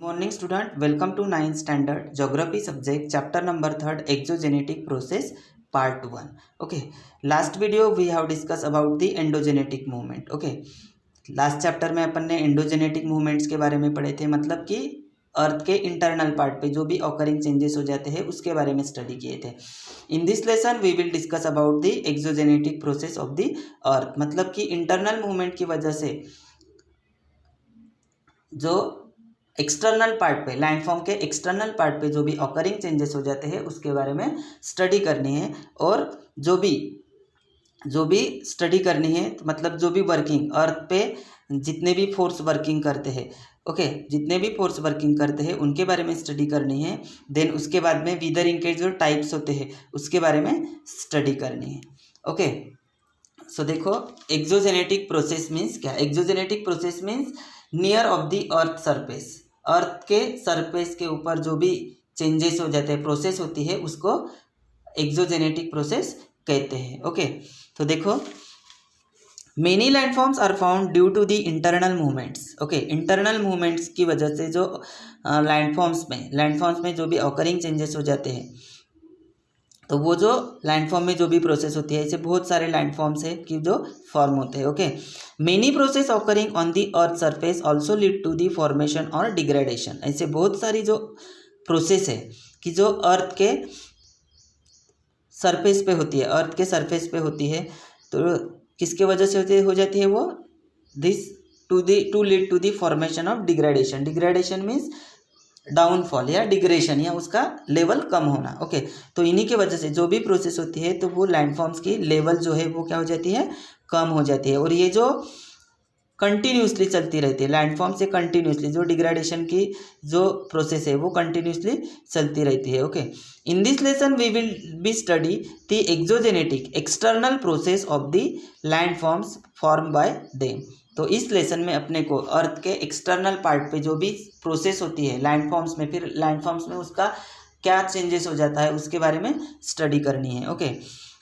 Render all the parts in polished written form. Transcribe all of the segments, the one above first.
Morning student, welcome to 9th standard geography subject chapter number 3rd exogenetic process part 1. Okay, last video we have discussed about the endogenetic movement. Okay, last chapter में अपन ने endogenetic movements के बारे में पढ़े थे, मतलब कि अर्थ के इंटरनल पार्ट पे जो भी ऑकरिंग चेंजेस हो जाते हैं उसके बारे में स्टडी किए थे. In this lesson we will discuss about the exogenetic process of the earth, मतलब कि इंटरनल मूवमेंट की वजह से जो एक्सटर्नल पार्ट पे, लैंडफॉर्म के एक्सटर्नल पार्ट पे जो भी ऑकरिंग चेंजेस हो जाते हैं उसके बारे में स्टडी करनी है. और जो भी स्टडी करनी है, मतलब जो भी वर्किंग अर्थ पे जितने भी फोर्स वर्किंग करते हैं, ओके, जितने भी फोर्स वर्किंग करते हैं उनके बारे में स्टडी करनी है. देन उसके बाद में वीदरिंग के जो टाइप्स होते हैं उसके बारे में स्टडी करनी है. ओके, सो देखो एक्सोजेनेटिक प्रोसेस मीन्स क्या. Exogenetic process means near of the earth surface, earth के सरफेस के ऊपर जो भी चेंजेस हो जाते हैं, प्रोसेस होती है, उसको एक्सोजेनेटिक प्रोसेस कहते हैं. ओके, तो देखो many landforms are found due to the internal movements. Okay, internal movements की वजह से जो लैंडफॉर्म्स में जो भी ऑकरिंग चेंजेस हो जाते हैं, तो वो जो लैंडफॉर्म में जो भी प्रोसेस होती है, ऐसे बहुत सारे लैंडफॉर्म्स है कि जो फॉर्म होते हैं. Okay, many process occurring on the earth surface also lead to the formation और डिग्रेडेशन. ऐसे बहुत सारी जो प्रोसेस है कि जो अर्थ के सरफेस पे होती है, अर्थ के सरफेस पे होती है, तो किसके वजह से हो जाती है वो, this to lead to the formation of degradation. Degradation means downfall या डिग्रेशन, या उसका लेवल कम होना. ओके, तो इन्हीं के वजह से जो भी प्रोसेस होती है तो वो लैंडफॉर्म्स की लेवल जो है वो क्या हो जाती है, कम हो जाती है. और ये जो कंटिन्यूसली चलती रहती है लैंडफॉर्म से, कंटिन्यूसली जो डिग्रेडेशन की जो प्रोसेस है वो कंटिन्यूसली चलती रहती है. Okay, in this lesson we will be study the exogenetic external process of the landforms form by them. तो इस लेसन में अपने को अर्थ के एक्सटर्नल पार्ट पे जो भी प्रोसेस होती है लैंडफॉर्म्स में, फिर लैंडफॉर्म्स में उसका क्या चेंजेस हो जाता है उसके बारे में स्टडी करनी है. Okay,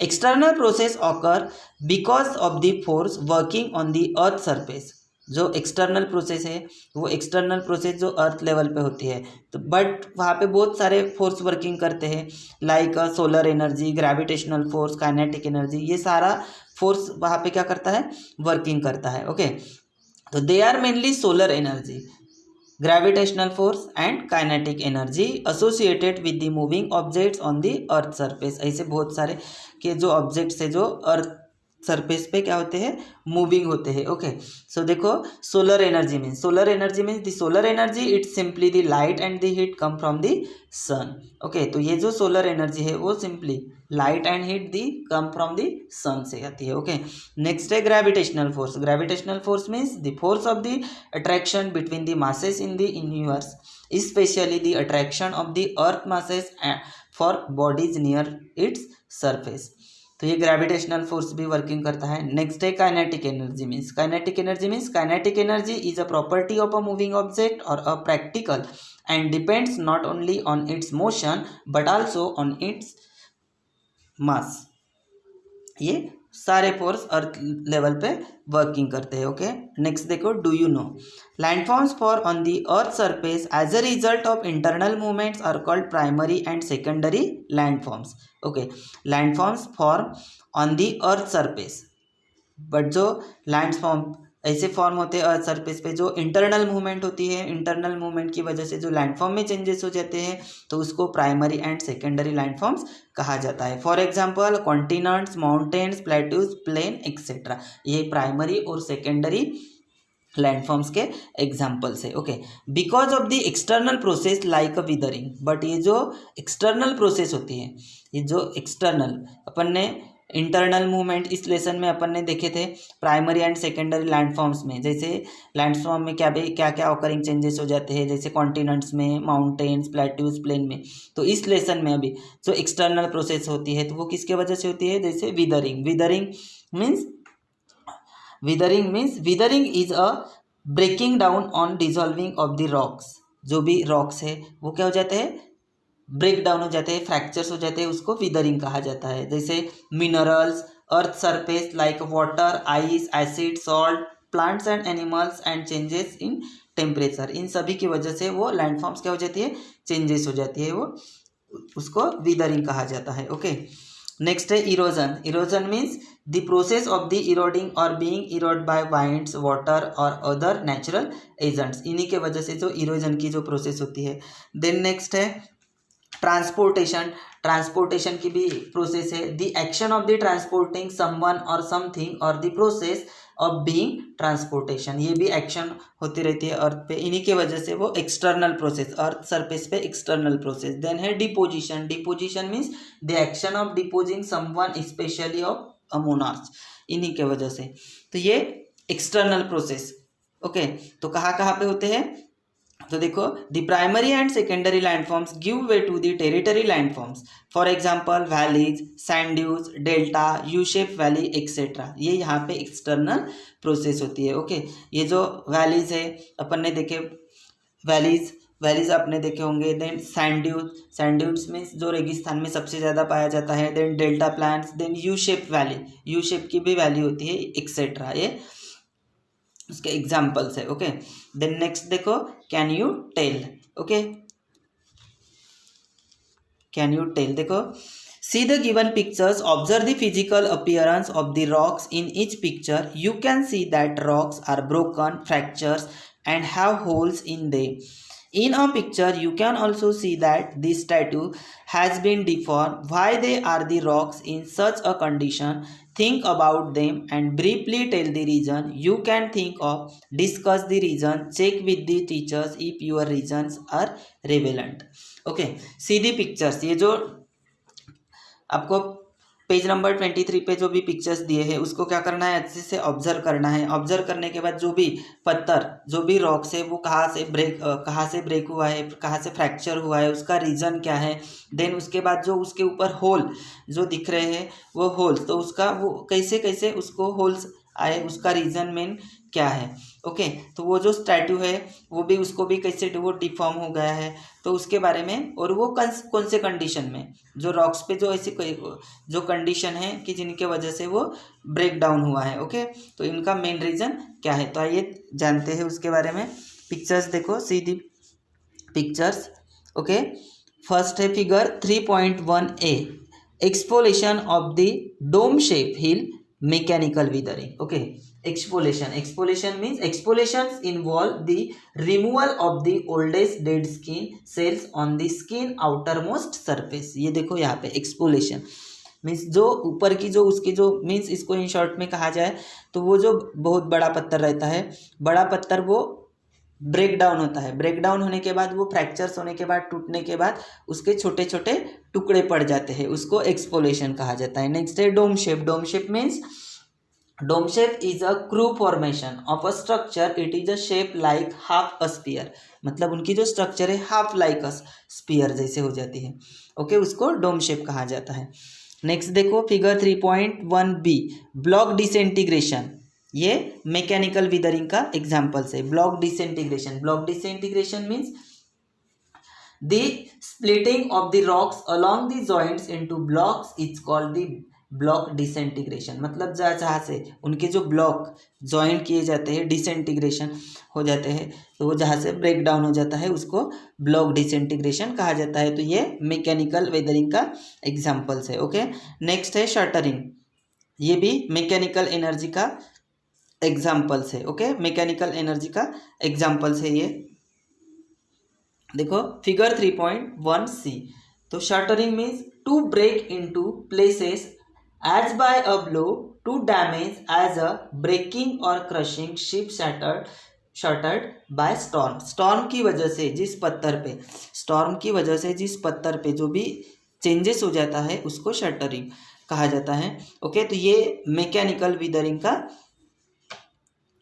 external process occur because of the force working on the earth surface. जो एक्सटर्नल प्रोसेस है वो एक्सटर्नल प्रोसेस जो अर्थ लेवल पे होती है, तो बट वहाँ पे बहुत सारे फोर्स वर्किंग करते हैं, like solar energy, gravitational force, kinetic energy, ये सारा फोर्स वहाँ पे क्या करता है, वर्किंग करता है. ओके, तो they are mainly solar energy, gravitational force and kinetic energy associated with the moving objects on the earth surface. ऐसे बहुत सारे के जो ऑब्जेक्ट्स है जो अर्थ सरफेस पे क्या होते हैं, मूविंग होते हैं. ओके, सो देखो solar energy means the solar energy it's simply the light and the heat come from the sun. Okay, तो ये जो सोलर एनर्जी है वो simply light and heat the come from the sun से आती है. Okay, next है gravitational force. Gravitational force means the force of the attraction between the masses in the universe, specially the attraction of the earth masses for bodies near its surface. तो ये gravitational force भी working करता है. Next है kinetic energy means kinetic energy is a property of a moving object और a practical and depends not only on its motion but also on its mass. ये सारे force earth level पे working करते हैं. Okay, next देखो, do you know landforms for on the earth surface as a result of internal movements are called primary and secondary landforms. Okay, landforms form on the earth surface, but जो landform ऐसे form होते हैं अर्थ surface पे जो internal movement होती है, internal movement की वजह से जो लैंडफॉर्म में चेंजेस हो जाते हैं तो उसको प्राइमरी एंड सेकेंडरी लैंडफॉर्म्स कहा जाता है. For example continents, mountains, plateaus, plain etcetera, ये प्राइमरी और सेकेंडरी लैंडफॉर्म्स के एग्जाम्पल्स है. Okay, because of the external process like a weathering, but ये जो एक्सटर्नल प्रोसेस होती है, ये जो एक्सटर्नल अपन ने इंटरनल मूवमेंट इस लेसन में अपन ने देखे थे प्राइमरी एंड सेकेंडरी लैंडफॉर्म्स में. जैसे लैंडफॉर्म में क्या क्या ऑकरिंग चेंजेस हो जाते हैं, जैसे कॉन्टिनेंट्स में, माउंटेन्स, प्लेट्यूज, प्लेन में. तो इस लेसन में अभी जो एक्सटर्नल प्रोसेस होती है तो वो किसके वजह से होती है, जैसे weathering. Weathering is a breaking down on dissolving of the rocks. जो भी रॉक्स है वो क्या हो जाते हैं, ब्रेक डाउन हो जाते हैं, फ्रैक्चर्स हो जाते हैं, उसको विदरिंग कहा जाता है. जैसे minerals, earth surface like water, ice, acid, salt, plants and animals and changes in temperature, इन सभी की वजह से वो लैंडफॉर्म्स क्या हो जाती है, चेंजेस हो जाती है, वो उसको विदरिंग कहा जाता है। ओके, नेक्स्ट है erosion. Erosion means the process of the eroding और being eroded by winds, water और अदर नेचुरल एजेंट्स, इन्हीं के वजह से जो इरोजन की जो प्रोसेस होती है। देन नेक्स्ट है ट्रांसपोर्टेशन। ट्रांसपोर्टेशन की भी प्रोसेस है, the action of the transporting someone और समथिंग और the process of being transportation, ये भी एक्शन होती रहती है अर्थ पे, इन्हीं के वजह से वो एक्सटर्नल प्रोसेस, अर्थ सरफेस पे एक्सटर्नल प्रोसेस। देन है deposition. Deposition means the action of deposing someone specially of a monarch, इन्हीं के वजह से, तो ये एक्सटर्नल प्रोसेस। ओके, तो कहाँ कहाँ पे होते हैं, तो देखो the primary and secondary landforms give way to the territory landforms, for example valleys, sand dunes, delta, U shape valley etcetera, ये यहाँ पे एक्सटर्नल प्रोसेस होती है। ओके, ये जो वैलीज है अपन ने देखे, वैलीज आपने देखे होंगे। देन सैंड ड्यूज मीन्स जो रेगिस्तान में सबसे ज़्यादा पाया जाता है। Then delta plants, then U shape valley, U shape की भी वैली होती है एक्सेट्रा, ये उसके एग्जाम्पल्स है। ओके, देन नेक्स्ट देखो can you tell. Okay, can you tell, देखो see the given pictures, observe the physical appearance of the rocks in each picture, you can see that rocks are broken, fractures and have holes in they. In a picture, you can also see that the statue has been deformed. Why they are the rocks in such a condition? Think about them and briefly tell the reason. You can think of, discuss the reason, check with the teachers if your reasons are relevant. Okay, see the pictures. ये जो आपको page number 23 पे जो भी pictures दिए हैं उसको क्या करना है, अच्छे से ऑब्जर्व करना है। ऑब्जर्व करने के बाद जो भी पत्थर, जो भी रॉक्स है वो कहाँ से ब्रेक हुआ है, कहाँ से फ्रैक्चर हुआ है, उसका रीज़न क्या है। देन उसके बाद जो उसके ऊपर होल जो दिख रहे हैं वो होल्स, तो उसका वो कैसे उसको होल्स आए, उसका रीज़न मेन क्या है। ओके, तो वो जो स्टैट्यू है वो भी, उसको भी कैसे वो डिफॉर्म हो गया है, तो उसके बारे में, और वो कौन से कंडीशन में, जो रॉक्स पे जो ऐसी जो कंडीशन है कि जिनके वजह से वो ब्रेक डाउन हुआ है। ओके, तो इनका मेन रीज़न क्या है, तो आइए जानते हैं उसके बारे में। पिक्चर्स देखो, see the pictures. Okay, first है figure 3.1a, exfoliation of the dome shape hill mechanical withering. Okay, exfoliation means exfoliations involve the removal of the oldest dead skin cells on the skin outermost surface. ये देखो यहाँ पे exfoliation means जो ऊपर की जो उसकी जो मीन्स, इसको इन शॉर्ट में कहा जाए तो वो जो बहुत बड़ा पत्थर रहता है, बड़ा पत्थर वो ब्रेक डाउन होता है। ब्रेक डाउन होने के बाद वो फ्रैक्चर्स होने के बाद, टूटने के बाद उसके छोटे छोटे टुकड़े पड़ जाते हैं, उसको एक्सपोलेशन कहा जाता है। नेक्स्ट है dome shape. Dome shape means, dome shape is a crew formation of a structure, it is a shape like half a sphere, मतलब उनकी जो स्ट्रक्चर है हाफ लाइक अ स्पीयर जैसे हो जाती है। ओके, उसको डोम शेप कहा जाता है। नेक्स्ट देखो फिगर 3.1b, ब्लॉक डिसइंटीग्रेशन, ये मैकेनिकल विदरिंग का एग्जाम्पल्स है। Block disintegration, block disintegration means the splitting of the rocks along the joints into blocks is called the block disintegration, मतलब जहाँ से उनके जो ब्लॉक जॉइंट किए जाते हैं, डिसइंटीग्रेशन हो जाते हैं, तो वो जहाँ से ब्रेक डाउन हो जाता है उसको ब्लॉक डिसइंटीग्रेशन कहा जाता है। तो ये मैकेनिकल वेदरिंग का एग्जाम्पल्स है। ओके, नेक्स्ट है शटरिंग, ये भी मैकेनिकल एनर्जी का एग्जाम्पल्स है। ओके, मैकेनिकल एनर्जी का एग्जाम्पल्स है ये। देखो फिगर 3.1c, तो shattering means to break into places as by a blow, to damage as a breaking or crushing, ship shattered by storm. Storm की वजह से जिस पत्थर पे, स्टॉर्म की वजह से जिस पत्थर पे जो भी चेंजेस हो जाता है उसको शटरिंग कहा जाता है। ओके, तो ये मैकेनिकल विदरिंग का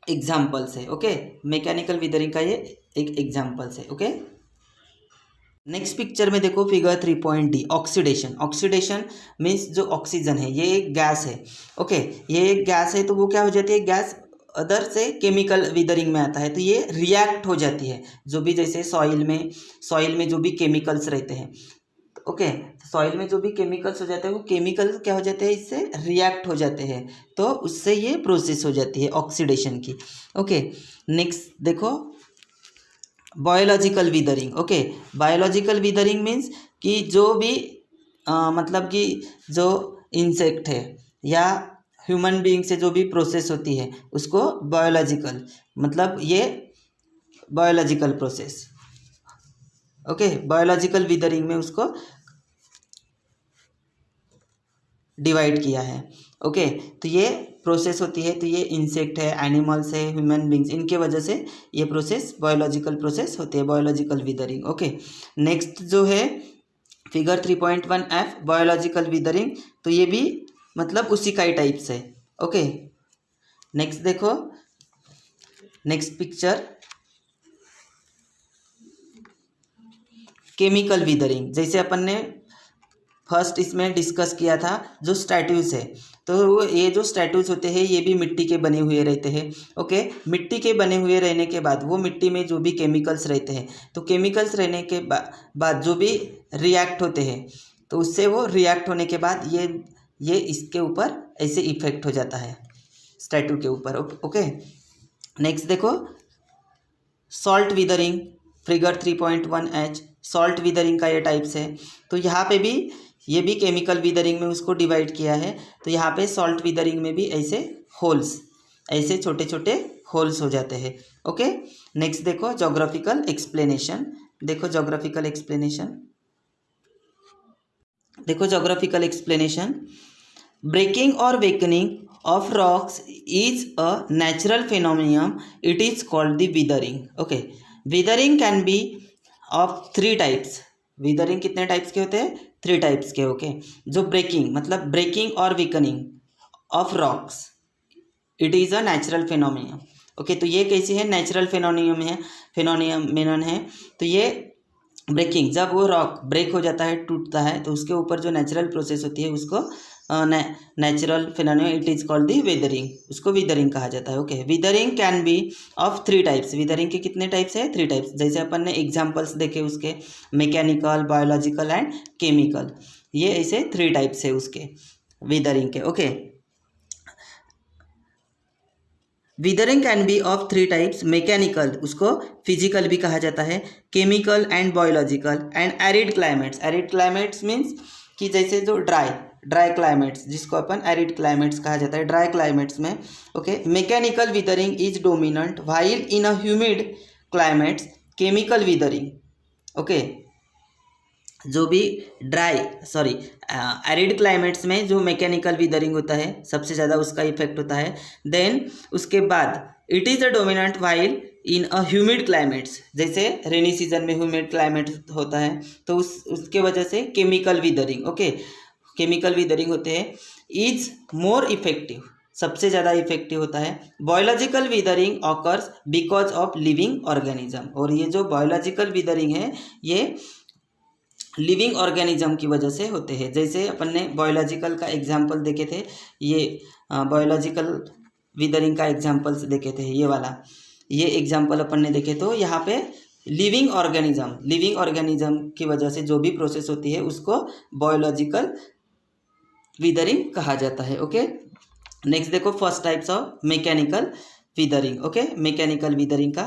एग्जाम्पल्स है। ओके, मैकेनिकल विदरिंग का ये एक एग्जाम्पल्स है। ओके, नेक्स्ट पिक्चर में देखो figure 3.d, oxidation. Oxidation means जो ऑक्सीजन है ये एक गैस है। ओके, ये एक गैस है, तो वो क्या हो जाती है, गैस अदर से केमिकल विदरिंग में आता है, तो ये रिएक्ट हो जाती है, जो भी जैसे सॉइल में जो भी केमिकल्स रहते हैं। ओके, सॉइल में जो भी केमिकल्स हो जाते हैं वो केमिकल क्या हो जाते हैं, इससे रिएक्ट हो जाते हैं, तो उससे ये प्रोसेस हो जाती है ऑक्सीडेशन की। ओके, नेक्स्ट देखो biological withering. Okay, biological withering means कि जो भी मतलब कि जो इंसेक्ट है या ह्यूमन बीइंग से जो भी प्रोसेस होती है उसको बायोलॉजिकल, मतलब ये biological process. Okay, biological withering में उसको डिवाइड किया है। ओके, तो ये प्रोसेस होती है, तो ये इंसेक्ट है, एनिमल्स है, ह्यूमन बींग्स, इनके वजह से ये प्रोसेस बायोलॉजिकल प्रोसेस होती है, बायोलॉजिकल विदरिंग। ओके, नेक्स्ट जो है फिगर 3.1F बायोलॉजिकल विदरिंग, तो ये भी मतलब उसी का ही टाइप्स है। ओके, नेक्स्ट देखो, नेक्स्ट पिक्चर केमिकल विदरिंग। जैसे अपन ने फर्स्ट इसमें डिस्कस किया था जो स्टैट्यूज है, तो ये जो स्टैट्यूज होते हैं ये भी मिट्टी के बने हुए रहते हैं। ओके, मिट्टी के बने हुए रहने के बाद वो मिट्टी में जो भी केमिकल्स रहते हैं, तो केमिकल्स रहने के बाद जो भी रिएक्ट होते हैं, तो उससे वो रिएक्ट होने के बाद ये इसके ऊपर ऐसे इफेक्ट हो जाता है स्टैट्यू के ऊपर। ओके, नेक्स्ट देखो salt withering, figure 3.1H salt withering का ये टाइप्स है। तो यहाँ पे भी ये भी केमिकल विदरिंग में उसको डिवाइड किया है। तो यहाँ पे सॉल्ट विदरिंग में भी ऐसे होल्स, ऐसे छोटे छोटे होल्स हो जाते हैं। ओके, नेक्स्ट देखो जोग्राफिकल एक्सप्लेनेशन। देखो जोग्राफिकल एक्सप्लेनेशन, देखो जोग्राफिकल एक्सप्लेनेशन, ब्रेकिंग और wakening of rocks is a natural phenomenon. It is called the withering. Okay, withering can be of 3 types. withering कितने टाइप्स के होते हैं? 3 टाइप्स के। ओके, जो ब्रेकिंग मतलब ब्रेकिंग और weakening of rocks, it is a natural phenomenon. Okay, तो ये कैसी है? नेचुरल फिनोमिनन है। तो ये ब्रेकिंग, जब वो रॉक ब्रेक हो जाता है, टूटता है, तो उसके ऊपर जो नेचुरल प्रोसेस होती है उसको natural phenomenon, it is called the withering, उसको विदरिंग कहा जाता है। Okay, withering can be of 3 types. Withering के कितने टाइप्स है? 3 टाइप्स। जैसे अपन ने एग्जांपल्स देखे उसके, मैकेनिकल, बायोलॉजिकल एंड केमिकल, ये ऐसे 3 टाइप्स है उसके विदरिंग के। Okay, withering can be of 3 types. Mechanical, उसको फिजिकल भी कहा जाता है, chemical and biological and arid climates. Arid climates means कि जैसे जो ड्राई क्लाइमेट्स, जिसको अपन एरिड क्लाइमेट्स कहा जाता है, ड्राई क्लाइमेट्स में। Okay, mechanical withering is dominant while in a humid climates chemical withering. Okay, जो भी एरिड क्लाइमेट्स में जो मैकेनिकल विदरिंग होता है सबसे ज़्यादा उसका इफेक्ट होता है। देन उसके बाद it is a dominant while in a humid climates, जैसे रेनी सीजन में ह्यूमिड क्लाइमेट होता है, तो उसके वजह से chemical withering, okay, chemical withering होते हैं, इज मोर इफेक्टिव, सबसे ज़्यादा इफेक्टिव होता है। Biological withering occurs because of living organism, और ये जो बायोलॉजिकल विदरिंग है ये लिविंग ऑर्गेनिज्म की वजह से होते हैं। जैसे अपन ने बायोलॉजिकल का एग्जाम्पल देखे थे, ये बायोलॉजिकल विदरिंग का एग्जाम्पल्स देखे थे, ये वाला, ये एग्जाम्पल अपन ने देखे, तो यहाँ पे लिविंग ऑर्गेनिज्म की वजह से जो भी प्रोसेस होती है उसको बायोलॉजिकल विदरिंग कहा जाता है। ओके, नेक्स्ट देखो first types of mechanical weathering. Okay, mechanical weathering का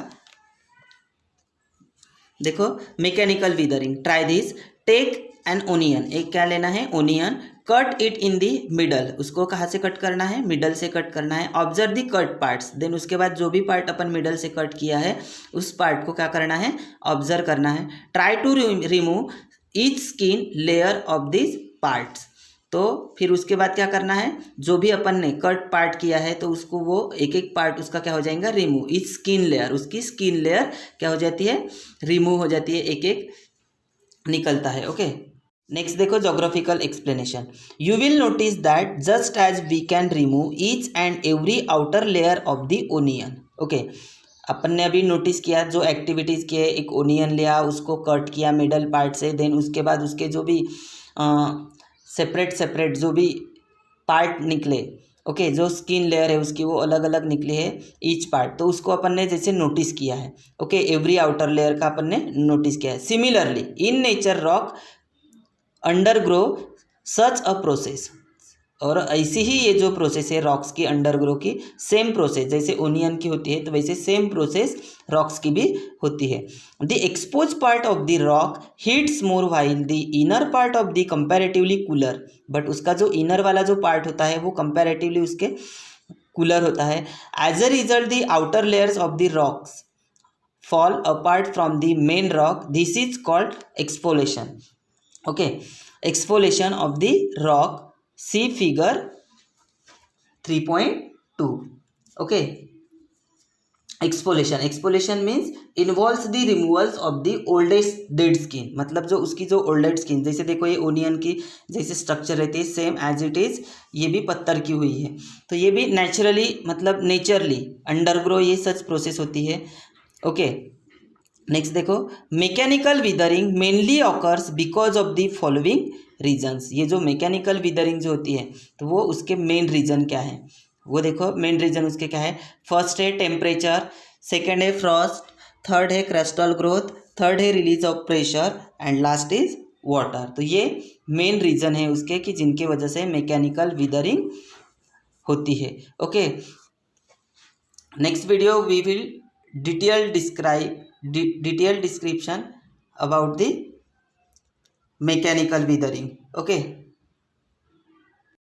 देखो, mechanical weathering, try this, take an onion, एक क्या लेना है? Onion, cut it in the middle, उसको कहाँ से कट करना है? मिडल से कट करना है। Observe the cut parts, then उसके बाद जो भी पार्ट अपन मिडल से कट किया है उस पार्ट को क्या करना है? ऑब्जर्व करना है। Try to remove each skin layer of this parts, तो फिर उसके बाद क्या करना है? जो भी अपन ने कट पार्ट किया है तो उसको वो एक एक पार्ट उसका क्या हो जाएगा? रिमूव, ईच स्किन लेयर, उसकी स्किन लेयर क्या हो जाती है? रिमूव हो जाती है, एक एक निकलता है। ओके, नेक्स्ट देखो geographical explanation, you will notice that just as we can remove each and every outer layer of the onion. Okay, अपन ने अभी नोटिस किया जो एक्टिविटीज़ किए, एक ओनियन लिया, उसको कट किया मिडल पार्ट से, देन उसके बाद उसके जो भी सेपरेट जो भी पार्ट निकले, ओके, जो स्किन लेयर है उसकी वो अलग अलग निकली है ईच पार्ट, तो उसको अपन ने जैसे नोटिस किया है। ओके, एवरी आउटर लेयर का अपन ने नोटिस किया है। Similarly in nature rock अंडरग्रो such a process, और ऐसी ही ये जो प्रोसेस है रॉक्स की अंडरग्रो की, सेम प्रोसेस जैसे ओनियन की होती है तो वैसे सेम प्रोसेस रॉक्स की भी होती है। The expose part of the rock heats more while the inner part of the comparatively cooler, but उसका जो इनर वाला जो पार्ट होता है वो कंपैरेटिवली उसके कूलर होता है। As a result the outer layers of the rocks fall apart from the main rock. This is called exfoliation. Okay, exfoliation of the rock, see figure 3.2. okay, exfoliation means involves the removals of the oldest dead skin, मतलब जो उसकी जो ओल्डेड skin, जैसे देखो ये onion की जैसे structure रहती है सेम एज इट इज ये भी पत्थर की हुई है, तो ये भी नेचुरली मतलब नेचरली अंडरग्रो ये सच प्रोसेस होती है। ओके, नेक्स्ट देखो, mechanical weathering mainly occurs because of the following reasons. ये जो मैकेनिकल विदरिंग जो होती है तो वो उसके मेन रीजन क्या है, वो देखो मेन रीजन उसके क्या है। फर्स्ट है टेम्परेचर, सेकेंड है फ्रॉस्ट, थर्ड है क्रिस्टल ग्रोथ, थर्ड है release of pressure and last is water. तो ये मेन रीजन है उसके कि जिनके वजह से मैकेनिकल विदरिंग होती है। Okay, next video we will detailed description about the mechanical weathering. Okay.